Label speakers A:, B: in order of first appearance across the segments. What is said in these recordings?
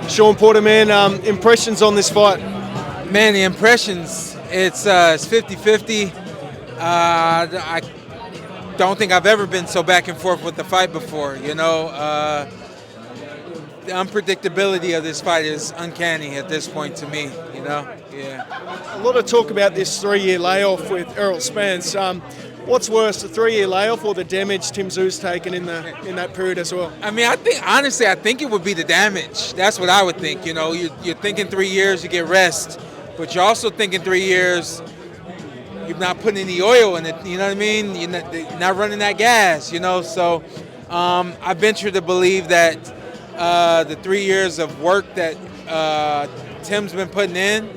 A: Shawn Porter, man, impressions on this fight?
B: Man, the impressions, it's 50-50. I don't think I've ever been so back and forth with the fight before, you know. The unpredictability of this fight is uncanny at this point to me, you know. Yeah.
A: A lot of talk about this 3-year layoff with Errol Spence. What's worse, the 3-year layoff or the damage Tim Tszyu's taken in that period as well?
B: I mean, I think it would be the damage. That's what I would think. You know, you're thinking 3 years, you get rest, but you're also thinking 3 years, you're not putting any oil in it. You know what I mean? You're not running that gas. You know, so I venture to believe that the 3 years of work that Tim's been putting in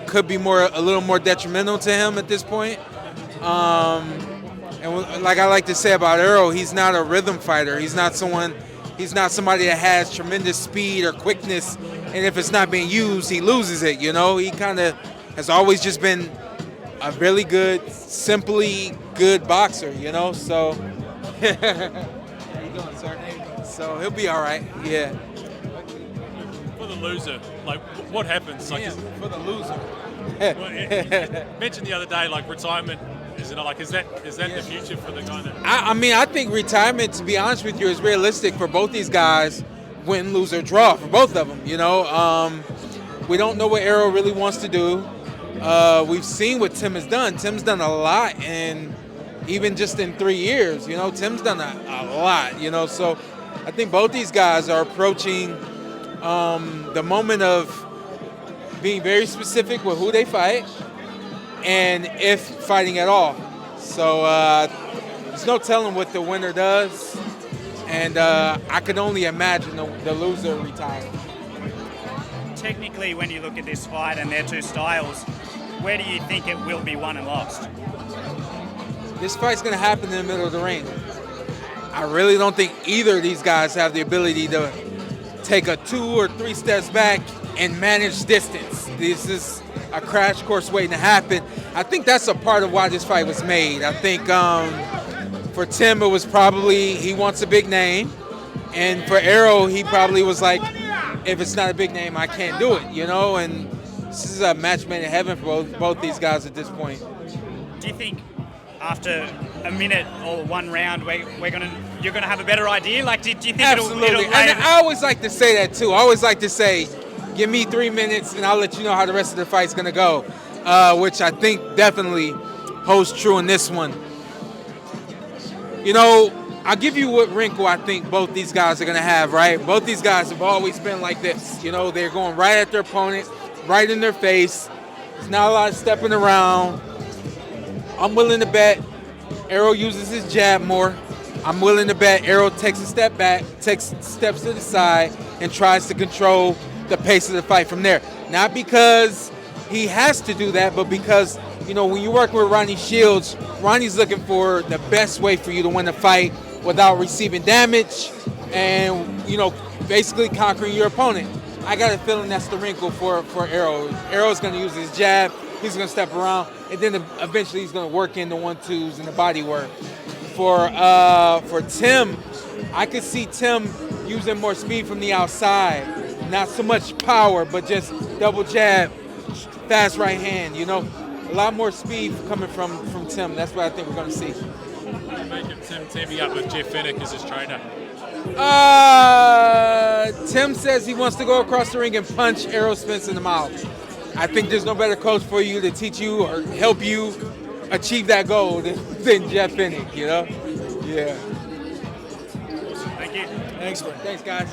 B: could be a little more detrimental to him at this point. And like I like to say about Errol, he's not a rhythm fighter. He's not somebody that has tremendous speed or quickness, and if it's not being used, he loses it, you know? He kind of has always just been a really good, simply good boxer, you know? So, how you doing, sir? So he'll be all right, yeah.
C: For the loser, like, what happens? Like,
B: For the loser.
C: you mentioned the other day, like, retirement. Is that the future for the guy that?
B: I mean, I think retirement, to be honest with you, is realistic for both these guys, win, lose, or draw, for both of them, you know. We don't know what Errol really wants to do. We've seen what Tim has done. Tim's done a lot, and even just in 3 years, you know, Tim's done a lot, you know. So I think both these guys are approaching the moment of being very specific with who they fight, and if fighting at all. So there's no telling what the winner does, and I can only imagine the loser retiring.
D: Technically, when you look at this fight and their two styles, where do you think it will be won and lost?
B: This fight's going to happen in the middle of the ring. I really don't think either of these guys have the ability to take a 2 or 3 steps back and manage distance. This is a crash course waiting to happen. I think that's a part of why this fight was made. I think for Tim, it was probably he wants a big name, and for Errol, he probably was like, if it's not a big name, I can't do it, you know. And this is a match made in heaven for both these guys at this point.
D: Do you think after a minute or one round, you're gonna have a better idea? Like, do you think
B: Absolutely.
D: it'll
B: And I always like to say that too. I always like to say, give me 3 minutes and I'll let you know how the rest of the fight's gonna go, which I think definitely holds true in this one. You know, I'll give you what wrinkle I think both these guys are gonna have, right? Both these guys have always been like this. You know, they're going right at their opponent, right in their face. There's not a lot of stepping around. I'm willing to bet Errol uses his jab more. I'm willing to bet Errol takes a step back, takes steps to the side, and tries to control the pace of the fight from there. Not because he has to do that, but because, you know, when you work with Ronnie Shields, Ronnie's looking for the best way for you to win the fight without receiving damage and, you know, basically conquering your opponent. I got a feeling that's the wrinkle for Errol. Errol's going to use his jab, he's going to step around, and then eventually he's going to work in the 1-2s and the body work. For Tim, I could see Tim using more speed from the outside. Not so much power, but just double jab, fast right hand, you know. A lot more speed coming from Tim. That's what I think we're going to see.
C: Making Tim teaming up with Jeff Fenech as his trainer.
B: Tim says he wants to go across the ring and punch Errol Spence in the mouth. I think there's no better coach for you to teach you or help you achieve that goal than Jeff Fenech, you know? Yeah.
D: Awesome. Thank you.
A: Thanks, man.
B: Thanks, guys.